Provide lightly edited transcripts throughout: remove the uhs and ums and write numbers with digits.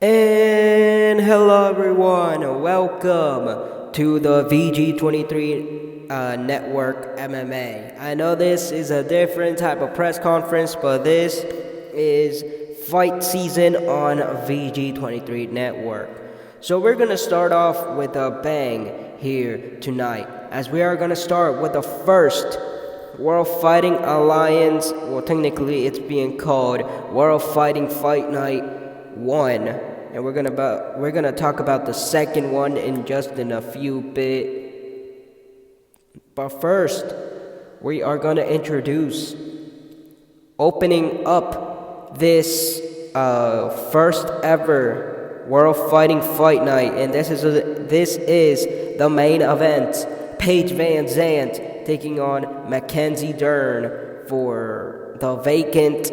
And hello everyone, welcome to the VG23 Network MMA. I know this is a different type of press conference, but this is fight season on VG23 Network. So we're going to start off with a bang here tonight, as we are going to start with the first World Fighting Alliance. Well, technically it's being called World Fighting Fight Night 1, and we're gonna talk about the second one in a few bit. But first, we are gonna introduce opening up this first ever World Fighting Fight Night, and this is the main event. Paige Van Zandt taking on Mackenzie Dern for the vacant.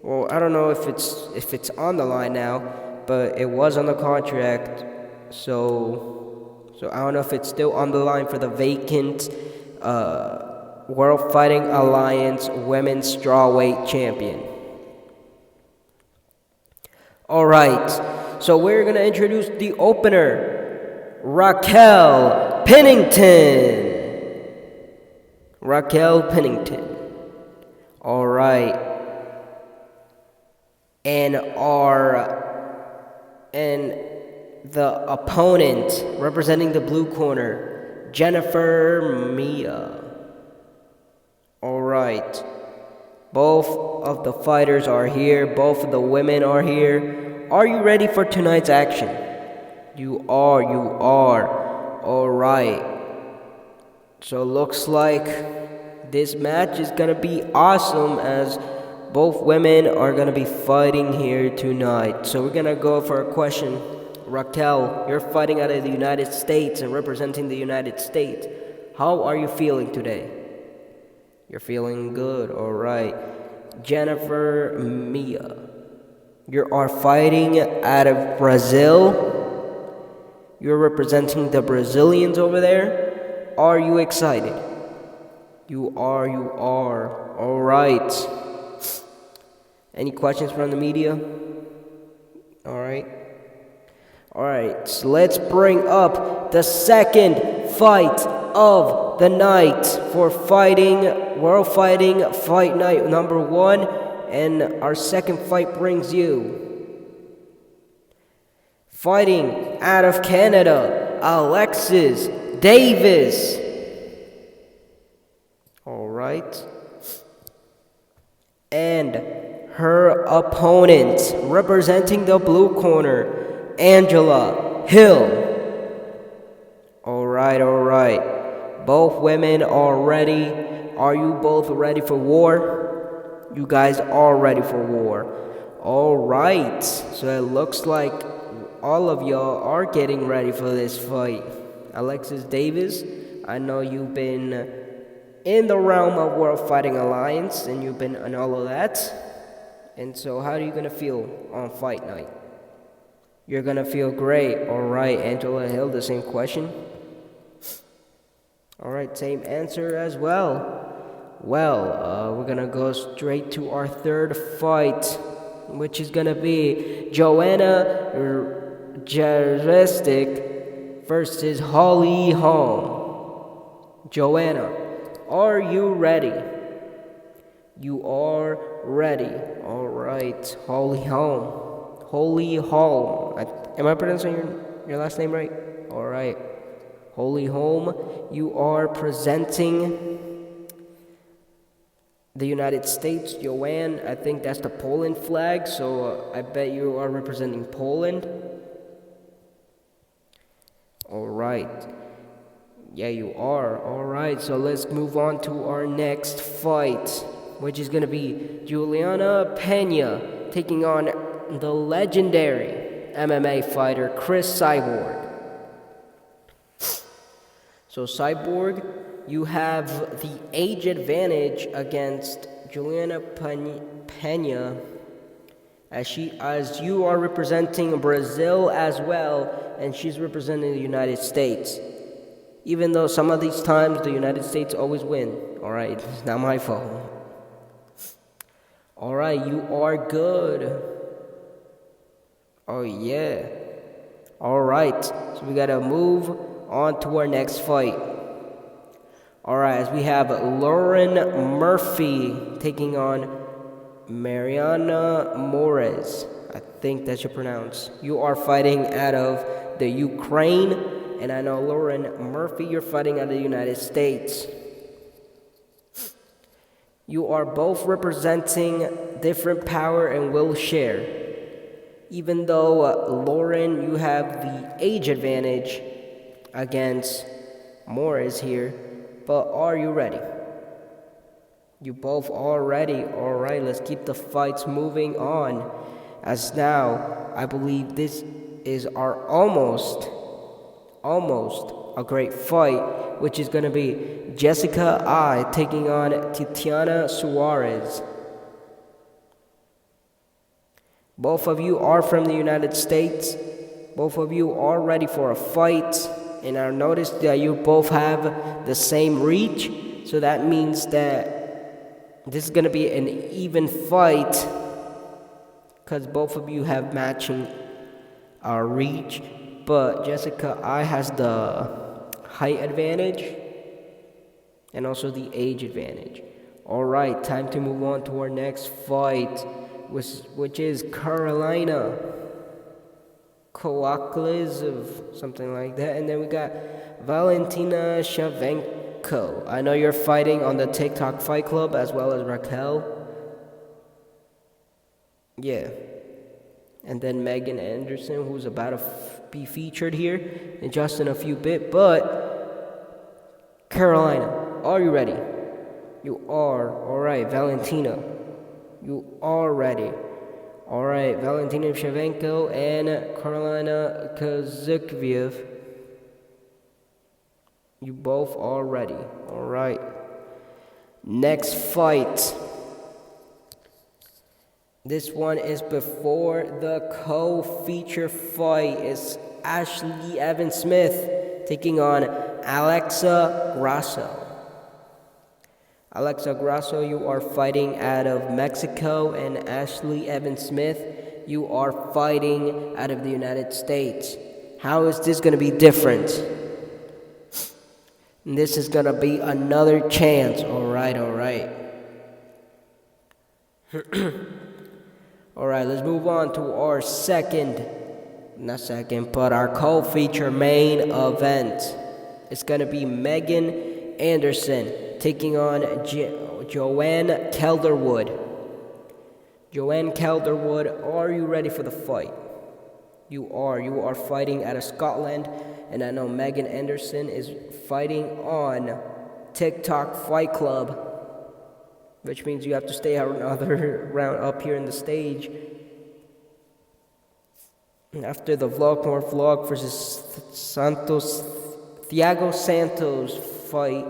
Well, I don't know if it's on the line now, but it was on the contract. So I don't know if it's still on the line for the vacant World Fighting Alliance Women's Strawweight Champion. All right, so we're gonna introduce the opener, Raquel Pennington. All right. And the opponent representing the blue corner, Jennifer Mia. All right. Both of the fighters are here. Both of the women are here. Are you ready for tonight's action? You are. All right. So looks like this match is going to be awesome, as both women are going to be fighting here tonight. So we're going to go for a question. Raquel, you're fighting out of the United States and representing the United States. How are you feeling today? You're feeling good, all right. Jennifer Mia, you are fighting out of Brazil. You're representing the Brazilians over there. Are you excited? You are. All right. Any questions from the media? All right, so let's bring up the second fight of the night for World Fighting Fight Night number 1. And our second fight brings you, fighting out of Canada, Alexis Davis. All right. And her opponent, representing the blue corner, Angela Hill. All right. Both women are ready. Are you both ready for war? You guys are ready for war. All right. So it looks like all of y'all are getting ready for this fight. Alexis Davis, I know you've been in the realm of World Fighting Alliance, and you've been on all of that. And so how are you going to feel on fight night? You're going to feel great. All right, Angela Hill, the same question. All right, same answer as well. Well, we're going to go straight to our third fight, which is going to be Joanna Jędrzejczyk versus Holly Holm. Joanna, are you ready? You are ready. All right, Holly Holm. Am I pronouncing your last name right? All right. Holly Holm, you are presenting the United States. Joanne, I think that's the Poland flag, so I bet you are representing Poland. All right. Yeah, you are. All right, so let's move on to our next fight, which is going to be Juliana Pena taking on the legendary MMA fighter Chris Cyborg. So Cyborg, you have the age advantage against Juliana Pena, as you are representing Brazil as well, and she's representing the United States. Even though some of these times the United States always win. All right, it's not my fault. All right, you are good. Oh, yeah. All right. So we got to move on to our next fight. All right. As we have Lauren Murphy taking on Mariana Morez. I think that you pronounce. You are fighting out of the Ukraine. And I know Lauren Murphy, you're fighting out of the United States. You are both representing different power and will share. Even though, Lauren, you have the age advantage against Morris here, but are you ready? You both are ready. All right, let's keep the fights moving on. As now, I believe this is our almost a great fight, which is going to be Jessica I taking on Tatiana Suarez. Both of you are from the United States. Both of you are ready for a fight. And I noticed that you both have the same reach. So that means that this is going to be an even fight, because both of you have matching reach. But Jessica I has the height advantage and also the age advantage. All right, time to move on to our next fight, which is Carolina Koakliz, something like that. And then we got Valentina Shevchenko. I know you're fighting on the TikTok Fight Club as well as Raquel. Yeah. And then Megan Anderson, who's about to be featured here in just in a few bit. But Carolina, are you ready? You are. All right, Valentina, you are ready. All right, Valentina Shevchenko and Carolina Kazukviev, you both are ready. All right. Next fight. This one is before the co-feature fight. It's Ashley Evans Smith taking on Alexa Grasso. Alexa Grasso, you are fighting out of Mexico, and Ashley Evans Smith, you are fighting out of the United States. How is this going to be different? And this is going to be another chance. All right. All right, let's move on to our our co-feature main event. It's going to be Megan Anderson taking on Joanne Calderwood. Joanne Calderwood, are you ready for the fight? You are. You are fighting out of Scotland, and I know Megan Anderson is fighting on TikTok Fight Club, which means you have to stay another round up here in the stage. And after the more vlog versus Thiago Santos fight.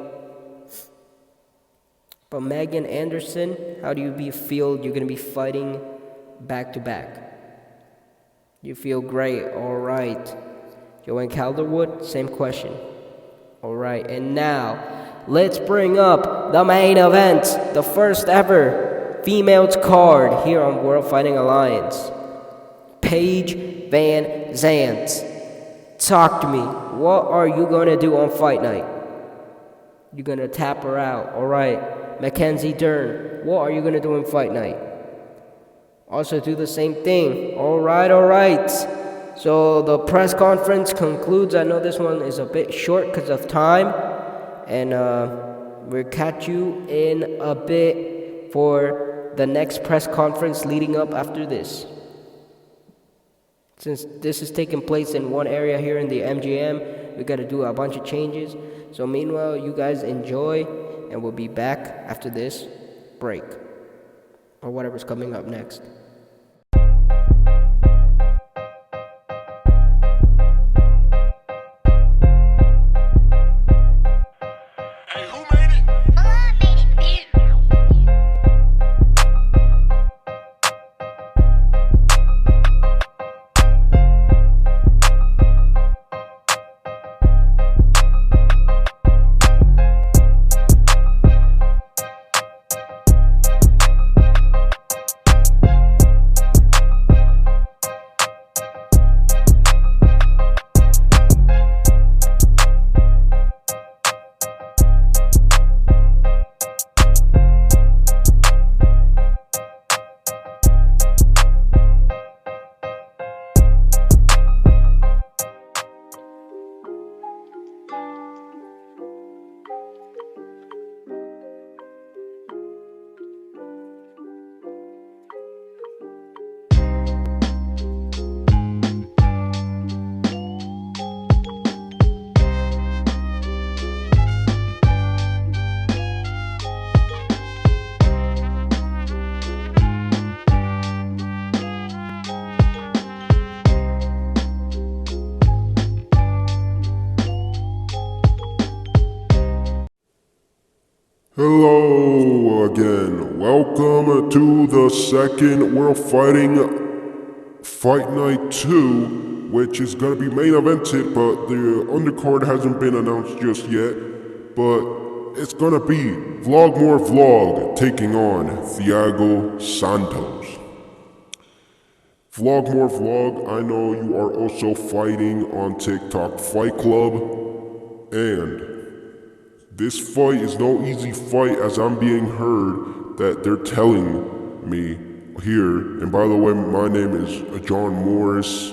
But Megan Anderson, how do you feel you're going to be fighting back to back? You feel great. All right. Joanne Calderwood, same question. All right. And now, let's bring up the main event, the first ever females card here on World Fighting Alliance. Paige Van Zandt. Talk to me. What are you going to do on fight night? You're going to tap her out. All right. Mackenzie Dern. What are you going to do on fight night? Also do the same thing. All right. So the press conference concludes. I know this one is a bit short because of time. And we'll catch you in a bit for the next press conference leading up after this. Since this is taking place in one area here in the MGM, we got to do a bunch of changes. So meanwhile, you guys enjoy, and we'll be back after this break or whatever's coming up next. Hello again. Welcome to the second World Fighting Fight Night 2, which is going to be main evented, but the undercard hasn't been announced just yet. But it's going to be Vlogmore Vlog taking on Thiago Santos. Vlogmore Vlog, I know you are also fighting on TikTok Fight Club, and this fight is no easy fight, as I'm being heard that they're telling me here. And by the way, my name is John Morris.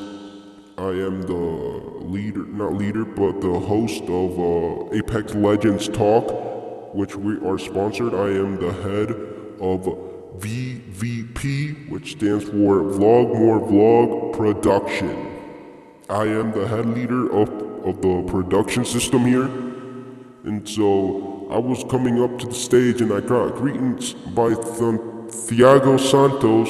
I am the leader, not leader, but the host of Apex Legends Talk, which we are sponsored. I am the head of VVP, which stands for Vlogmore Vlog Production. I am the head leader of the production system here. And so I was coming up to the stage and I got greetings by Thiago Santos.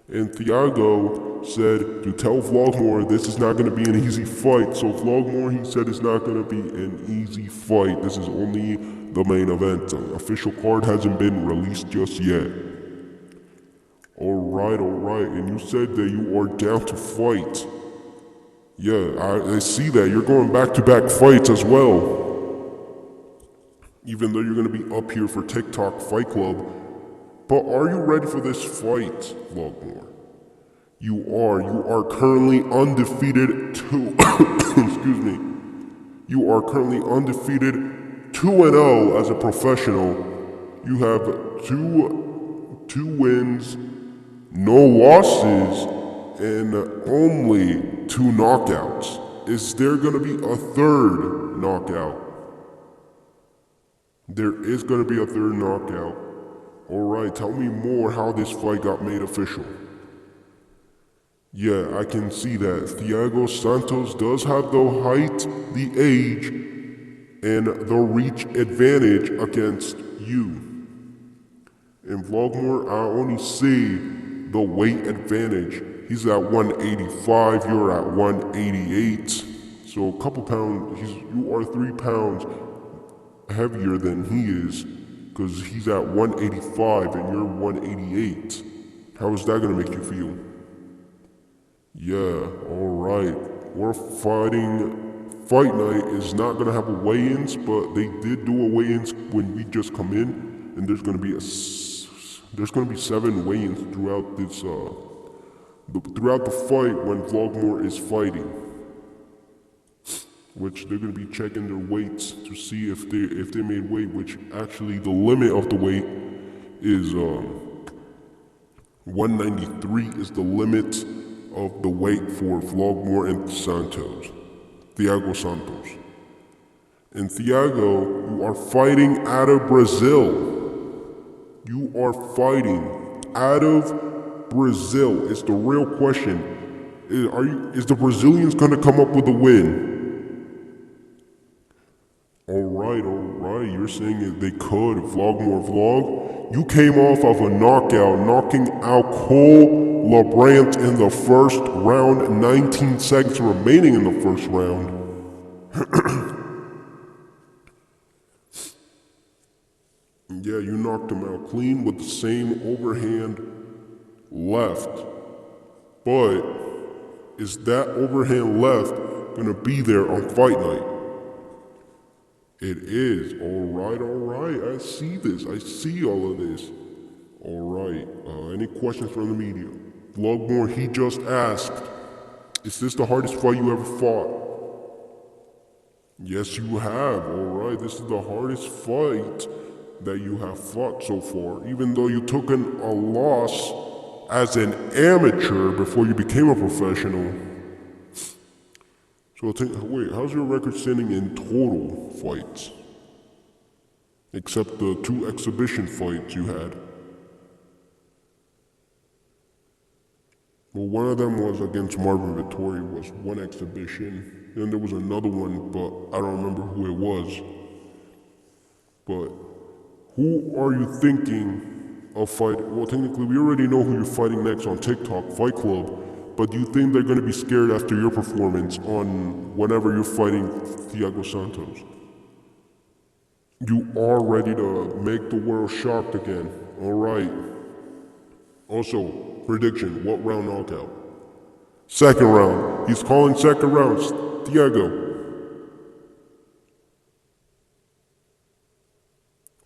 And Thiago said to tell Vlogmore this is not going to be an easy fight. So Vlogmore, he said it's not going to be an easy fight. This is only the main event. The official card hasn't been released just yet. Alright. And you said that you are down to fight. Yeah, I see that. You're going back-to-back fights as well. Even though you're going to be up here for TikTok Fight Club. But are you ready for this fight, Vlogmore? You are currently undefeated excuse me. You are currently undefeated 2-0 as a professional. You have two wins, no losses, and only 2 knockouts. Is there gonna be a third knockout? There is gonna be a third knockout. Alright, tell me more how this fight got made official. Yeah, I can see that. Thiago Santos does have the height, the age, and the reach advantage against you. In Vlogmore, I only see the weight advantage. He's at 185, you're at 188. So a couple pounds, you are 3 pounds heavier than he is, because he's at 185 and you're 188. How is that gonna make you feel? Yeah, alright. We're fighting. Fight night is not gonna have a weigh-ins, but they did do a weigh-ins when we just come in, and there's gonna be 7 weigh-ins throughout this throughout the fight when Vlogmore is fighting, which they're going to be checking their weights to see if they made weight, which actually the limit of the weight is 193 is the limit of the weight for Vlogmore and Thiago Santos. And Thiago, you are fighting out of Brazil. You are fighting out of Brazil. It's the real question. Is the Brazilians gonna come up with a win? Alright. You're saying they could. Vlogmore Vlog. You came off of a knockout, knocking out Cole LeBrant in the first round, 19 seconds remaining in the first round. Yeah, you knocked him out clean with the same overhand left. But is that overhand left gonna be there on fight night? It is. Alright. I see this. I see all of this. Alright. Any questions from the media? Vlogmore, he just asked, is this the hardest fight you ever fought? Yes, you have. Alright, this is the hardest fight that you have fought so far, even though you took a loss as an amateur before you became a professional. So wait, how's your record standing in total fights? Except the 2 exhibition fights you had. Well, one of them was against Marvin Vittori, was 1 exhibition. Then there was another one, but I don't remember who it was. But who are you thinking of fighting? Well, technically, we already know who you're fighting next on TikTok, Fight Club. But do you think they're going to be scared after your performance on whenever you're fighting Thiago Santos? You are ready to make the world shocked again. Alright. Also, prediction, what round knockout? Second round. He's calling second round. Diego.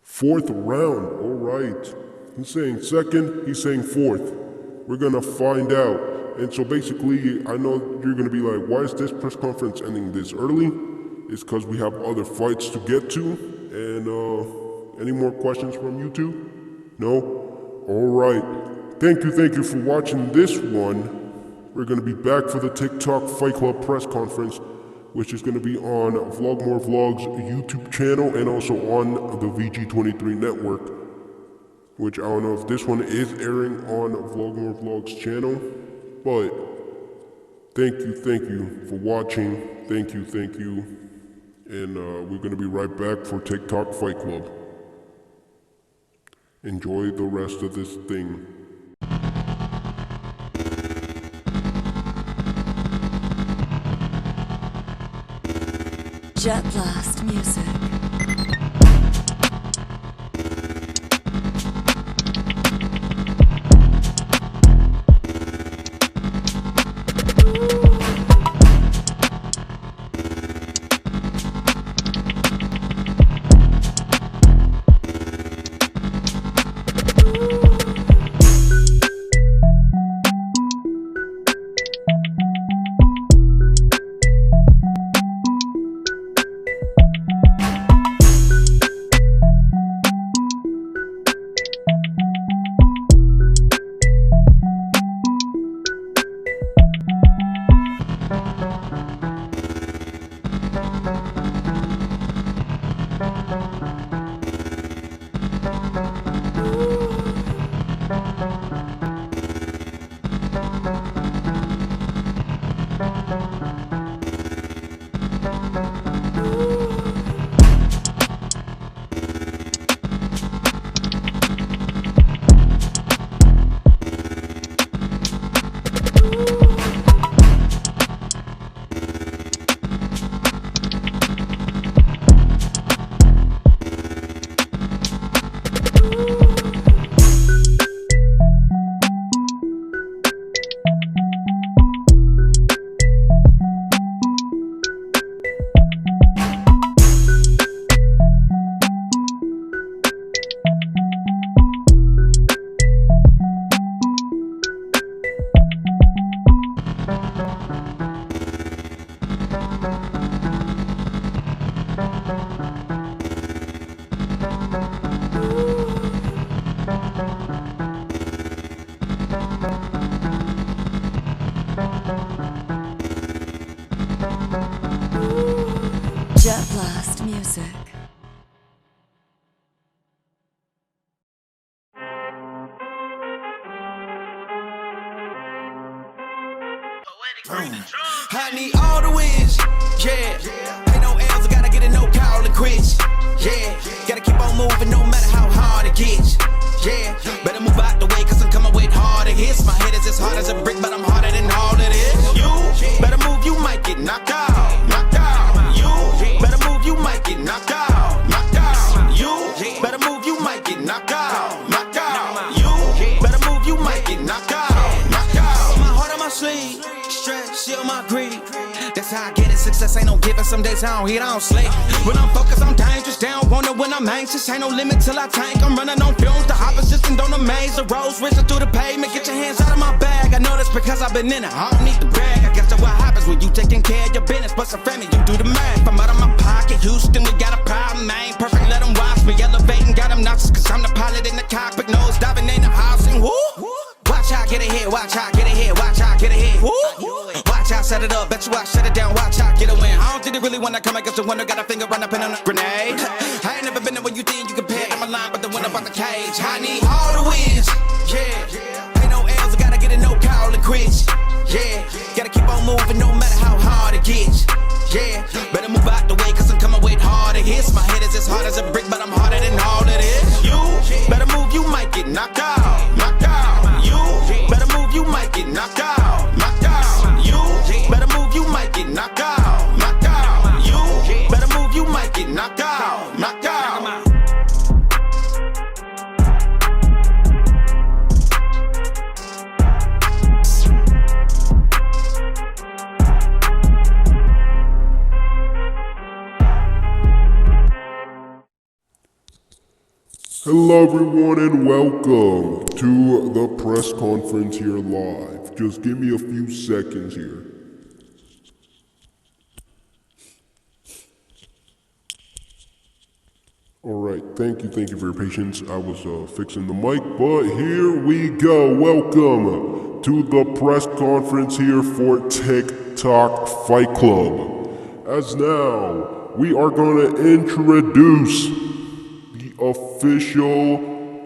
Fourth round. Alright. He's saying second, he's saying fourth. We're gonna find out. And so basically, I know you're gonna be like, why is this press conference ending this early? It's because we have other fights to get to. And any more questions from you two? No? Alright. Thank you for watching this one. We're gonna be back for the TikTok Fight Club press conference, which is gonna be on Vlogmore Vlogs YouTube channel and also on the VG23 Network. Which I don't know if this one is airing on Vlogmore Vlogs channel, but thank you for watching. Thank you. And we're gonna be right back for TikTok Fight Club. Enjoy the rest of this thing. Jet Blast Music. Jet Blast Music. I need all the wins, yeah. Ain't no L's, I gotta get it, no call and quits, yeah. Gotta keep on moving no matter how hard it gets, yeah. Better move out the way, cause I'm coming with harder hits. My head is as hard as a brick, but I'm harder than all of this. You better move, you might get knocked out, knocked out. You better move, you might get knocked out, knocked out. You better move, you might get knocked out, knocked out. You better move, you might get knocked out, knocked out. My heart on my sleeve, stress, seal my greed. That's how I get it, success ain't no giving. Some days I don't eat, I don't sleep. When I'm focused, I'm dangerous, down wonder when I'm anxious. Ain't no limit till I tank, I'm running on fumes. The opposition don't amaze, the roads racing through the pavement. Get your hands out of my bag, I know that's because I've been in it. I don't need to brag, I guess that's what happens when you taking care of your business. But some family, you do the math. I'm out of my pocket, Houston, we got a problem. I ain't perfect, let them watch me elevating. Got them nauseous, cause I'm the pilot in the cockpit. Nose diving in the house and woo. Watch out, get ahead, watch out, get ahead, watch out, get ahead. Woo. Watch out, set it up, bet you I shut it down, watch out, get a win. I don't think they really wanna come against the winner, got a finger run up in on a grenade. I ain't never been there when you think you compare, I'm a line, but the one up on the cage. I need all the wins, yeah. Ain't no L's, I gotta get it, no call and quits, yeah. Gotta keep on moving no matter how hard it gets, yeah. Better move out the way, cause I'm coming with harder hits. My head is as hard as a brick, but I'm harder than all of this. You better move, you might get knocked out, knocked out. You better move, you might get knocked out, knocked out. You better move, you might get knocked out, knocked out. You better move, you might get knocked out, knocked out. Hello everyone and welcome to the press conference here live. Just give me a few seconds here. Alright, thank you for your patience. I was fixing the mic, but here we go. Welcome to the press conference here for TikTok Fight Club. As now, we are going to introduce the official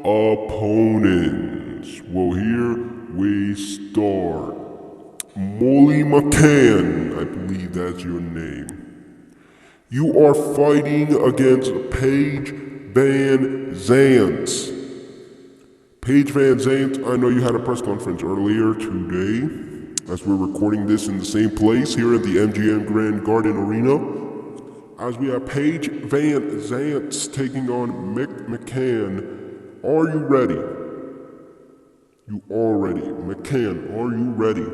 opponents. Well, here we start. Molly McCann, I believe that's your name. You are fighting against Paige Van Zant. Paige Van Zant, I know you had a press conference earlier today, as we're recording this in the same place here at the MGM Grand Garden Arena. As we have Paige Van Zant taking on Mick McCann. Are you ready? You are ready. McCann, are you ready?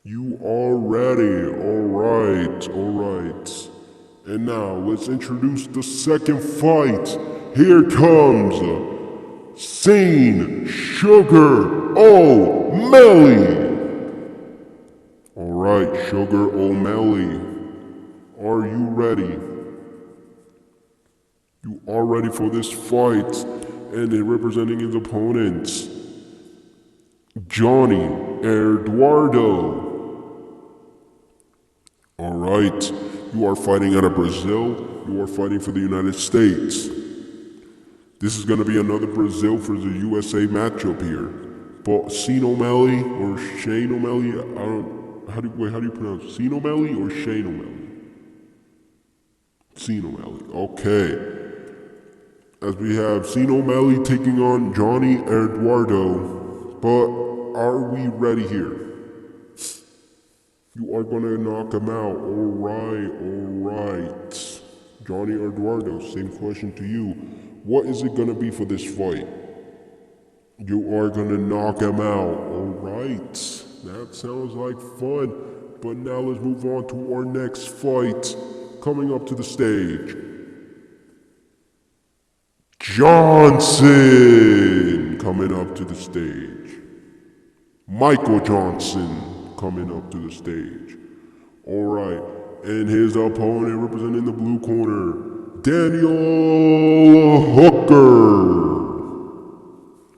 You are ready. Alright. And now let's introduce the second fight. Here comes Scene Sugar O'Malley. Alright, Sugar O'Malley. Are you ready? You are ready for this fight. And then representing his opponents, Johnny Eduardo. Alright, you are fighting out of Brazil. You are fighting for the United States. This is going to be another Brazil for the USA matchup here. But Shane O'Malley or Shane O'Malley, how do you pronounce it? Shane O'Malley or Shane O'Malley? Shane O'Malley, okay. As we have Shane O'Malley taking on Johnny Eduardo. But are we ready here? You are gonna knock him out. Alright. Johnny Eduardo, same question to you. What is it gonna be for this fight? You are gonna knock him out. Alright. That sounds like fun. But now let's move on to our next fight. Coming up to the stage, Johnson coming up to the stage. Michael Johnson coming up to the stage. Alright, and his opponent representing the blue corner, Daniel Hooker.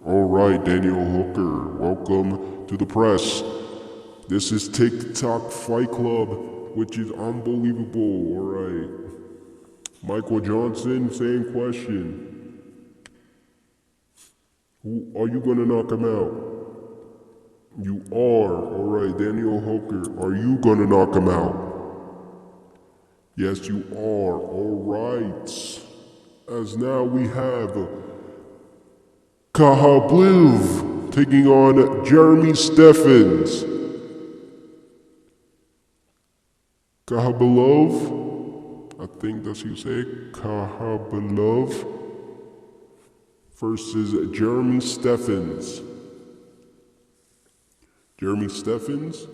Alright, Daniel Hooker, welcome to the press. This is TikTok Fight Club, which is unbelievable. Alright. Michael Johnson, same question. Who are you gonna knock him out? You are. Alright, Daniel Hooker, are you gonna knock him out? Yes, you are. Alright. As now we have Kahabluv taking on Jeremy Stephens. Kahabluv, I think that's how you say it. Kahabluv versus Jeremy Stephens. Jeremy Stephens,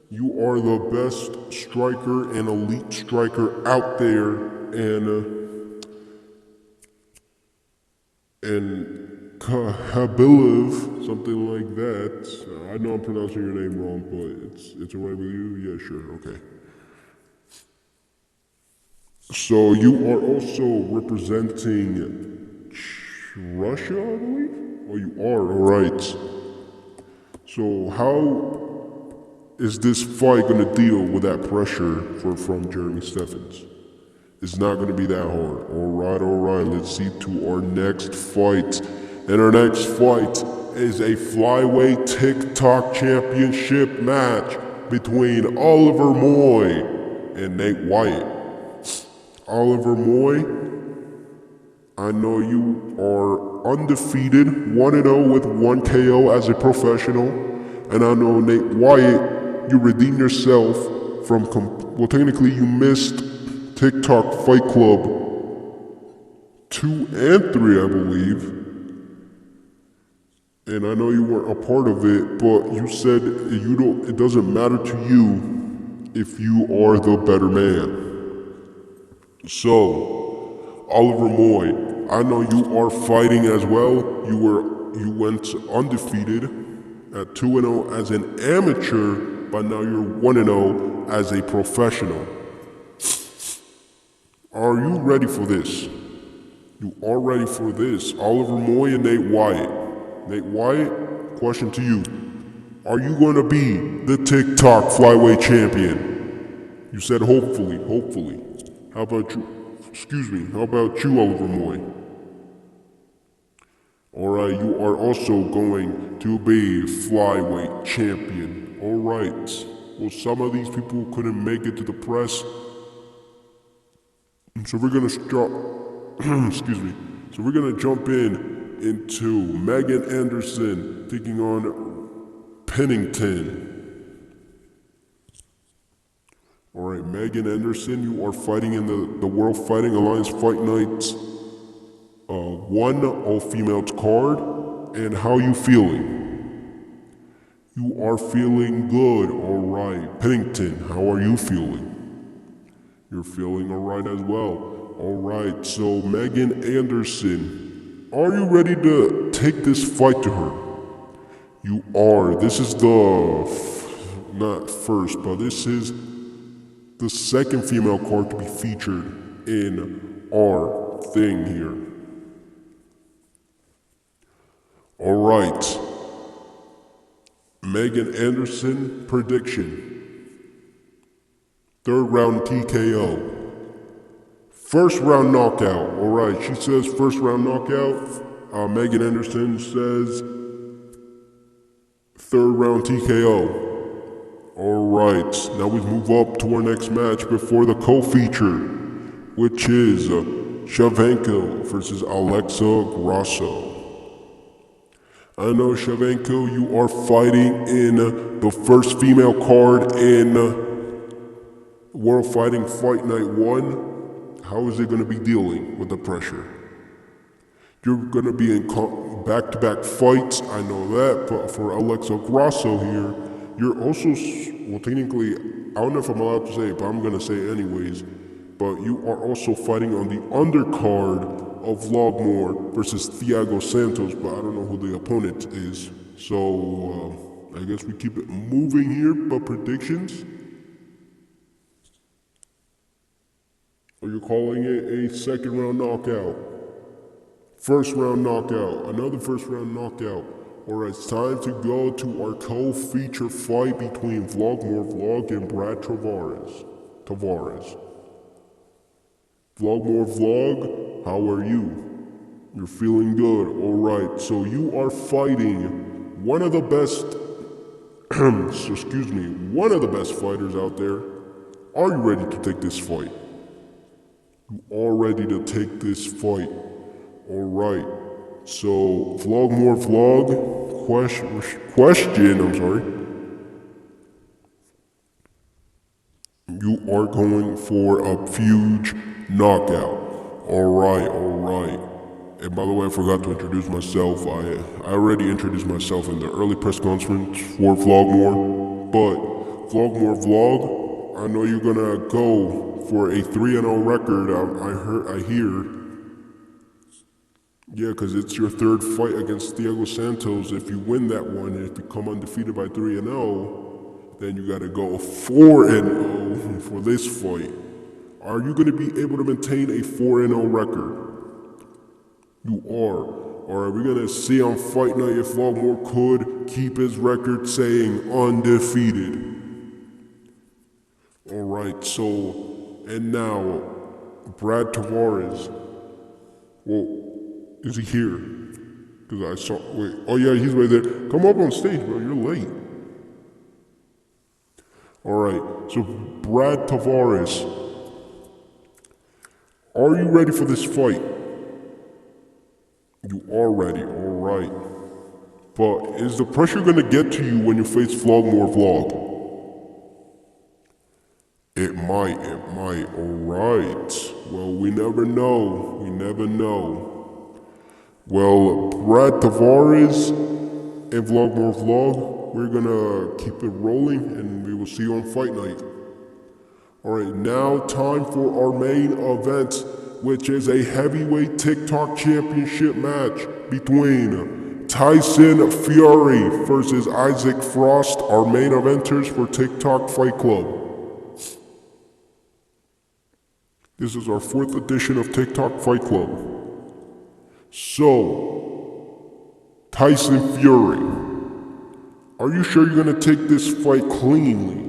you are the best striker and elite striker out there, and Kahabilov, something like that. I know I'm pronouncing your name wrong, but it's alright with you? Yeah, sure, okay. So you are also representing Russia, I believe? Oh, you are, alright. So how is this fight going to deal with that pressure from Jeremy Stephens? It's not going to be that hard. Alright, let's see to our next fight. And our next fight is a flyweight TikTok championship match between Oliver Moy and Nate Wyatt. Oliver Moy, I know you are undefeated, 1-0 with 1 KO as a professional. And I know Nate Wyatt, you redeemed yourself from, well, technically you missed TikTok Fight Club 2 and 3, I believe. And I know you weren't a part of it, but you said it doesn't matter to you if you are the better man. So, Oliver Moy, I know you are fighting as well. You went undefeated at 2-0 as an amateur, but now you're 1-0 as a professional. Are you ready for this? You are ready for this. Oliver Moy and Nate Wyatt. Nate Wyatt, question to you. Are you going to be the TikTok flyweight champion? You said hopefully. How about you? How about you, Oliver Moy? Alright, you are also going to be flyweight champion. Alright. Well, some of these people couldn't make it to the press. So we're gonna start So we're gonna jump into Megan Anderson taking on Pennington. Alright, Megan Anderson, you are fighting in the World Fighting Alliance Fight Nights 1 all-female card. And how you feeling? You are feeling good, alright. Pennington, how are you feeling? You're feeling alright as well. Alright, so Megan Anderson, are you ready to take this fight to her? You are. This is not first, but this is the second female card to be featured in our thing here. Alright. Megan Anderson, prediction. Third round TKO. First round knockout. Alright, she says first round knockout. Megan Anderson says third round TKO. Alright, now we move up to our next match before the co-feature, which is Shevchenko versus Alexa Grasso. I know, Shevchenko, you are fighting in the first female card in World Fighting Fight Night 1. How is it going to be dealing with the pressure? You're going to be in back-to-back fights, I know that, but for Alexa Grasso here, you're also, well, technically, I don't know if I'm allowed to say it, but I'm going to say it anyways, but you are also fighting on the undercard of Vlogmore versus Thiago Santos, but I don't know who the opponent is. So, I guess we keep it moving here, but predictions? Are you calling it a second round knockout? First round knockout, another first round knockout. Alright, it's time to go to our co-feature fight between Vlogmore Vlog and Brad Tavares. Vlogmore Vlog, how are you? You're feeling good, alright. So you are fighting one of the best, one of the best fighters out there. Are you ready to take this fight? You are ready to take this fight. Alright. So, Vlogmore Vlog, question, I'm sorry. You are going for a huge knockout. Alright. And by the way, I forgot to introduce myself. I already introduced myself in the early press conference for Vlogmore. But, Vlogmore Vlog, I know you're gonna go for a 3-0 record, I hear. Yeah, because it's your third fight against Thiago Santos. If you win that one, and if you come undefeated by 3-0, then you got to go 4-0 for this fight. Are you going to be able to maintain a 4-0 record? You are. Or are we going to see on Fight Night if Vlogmore could keep his record saying undefeated? Alright, so, and now, Brad Tavares. Well, is he here? Because I saw, wait, oh yeah, he's right there. Come up on stage, bro, you're late. Alright, so Brad Tavares, are you ready for this fight? You are ready, alright. But is the pressure gonna get to you when you face Vlogmore Vlog? It might, alright. Well, we never know. Well, Brad Tavares and Vlogmore Vlog, we're gonna keep it rolling and we will see you on Fight Night. Alright, now time for our main event. which is a heavyweight TikTok championship match between Tyson Fury versus Isaac Frost, our main eventers for TikTok Fight Club. This is our 4th edition of TikTok Fight Club. So, Tyson Fury, are you sure you're gonna take this fight cleanly?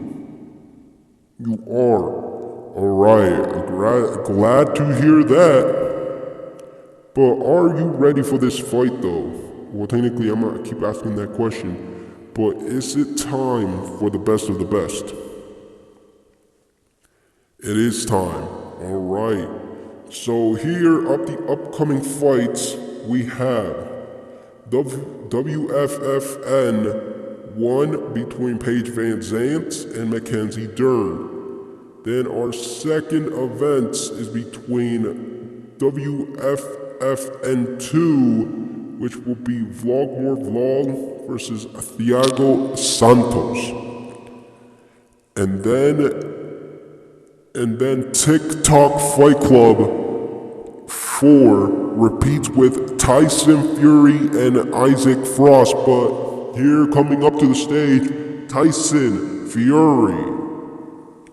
You are. Alright, glad to hear that. But are you ready for this fight though? Well, technically I'm gonna keep asking that question. But is it time for the best of the best? It is time. Alright. So here up the upcoming fights we have WFFN 1 between Paige Van Zant and Mackenzie Dern. Then our second event is between WFFN2, which will be Vlogmore Vlog versus Thiago Santos. And then TikTok Fight Club 4 repeats with Tyson Fury and Isaac Frost, but here coming up to the stage, Tyson Fury.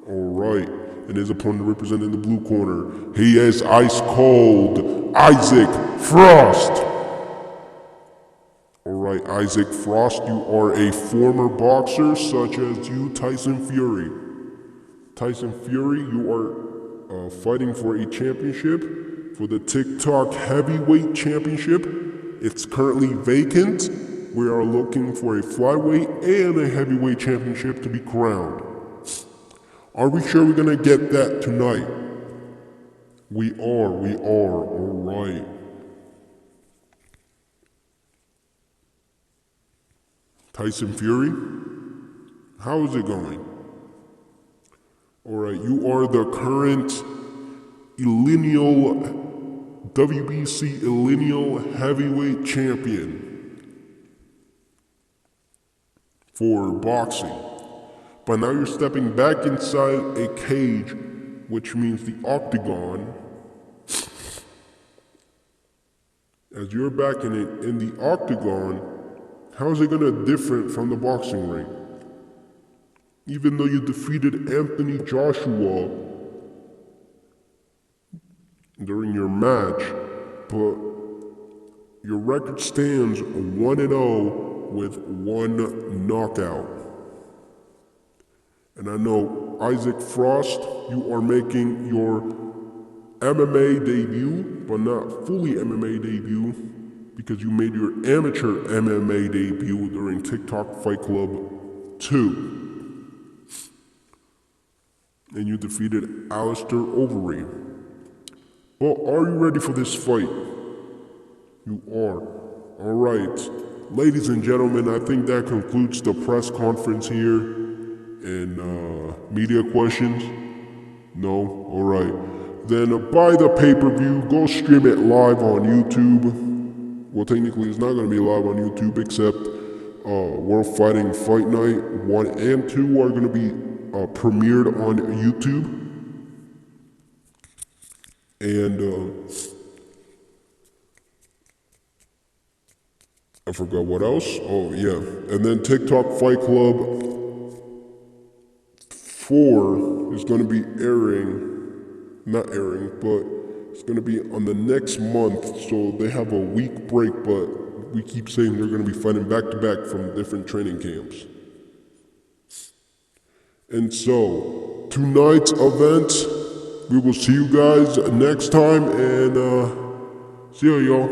Alright, and his opponent represented in the blue corner, he is ice cold, Isaac Frost. Alright, Isaac Frost, you are a former boxer such as you, Tyson Fury. Tyson Fury, you are fighting for a championship, for the TikTok Heavyweight Championship. It's currently vacant. We are looking for a flyweight and a heavyweight championship to be crowned. Are we sure we're gonna get that tonight? We are, alright. Tyson Fury, how is it going? Alright, you are the current WBC Lineal Heavyweight Champion for boxing. But now you're stepping back inside a cage, which means the octagon. As you're back in the octagon, how is it gonna different from the boxing ring? Even though you defeated Anthony Joshua during your match, but your record stands 1-0 with 1 knockout. And I know, Isaac Frost, you are making your MMA debut, but not fully MMA debut, because you made your amateur MMA debut during TikTok Fight Club 2. And you defeated Alistair Overeem. But are you ready for this fight? You are. Alright. Ladies and gentlemen, I think that concludes the press conference here. And media questions? No? Alright. Then buy the pay-per-view, go stream it live on YouTube. Well, technically it's not going to be live on YouTube, except World Fighting Fight Night 1 and 2 are going to be premiered on YouTube. And I forgot what else. Oh yeah. And then TikTok Fight Club 4 is going to be not airing, but it's going to be on the next month, so they have a week break, but we keep saying they're going to be fighting back to back from different training camps. And so, tonight's event, we will see you guys next time, and see you, y'all.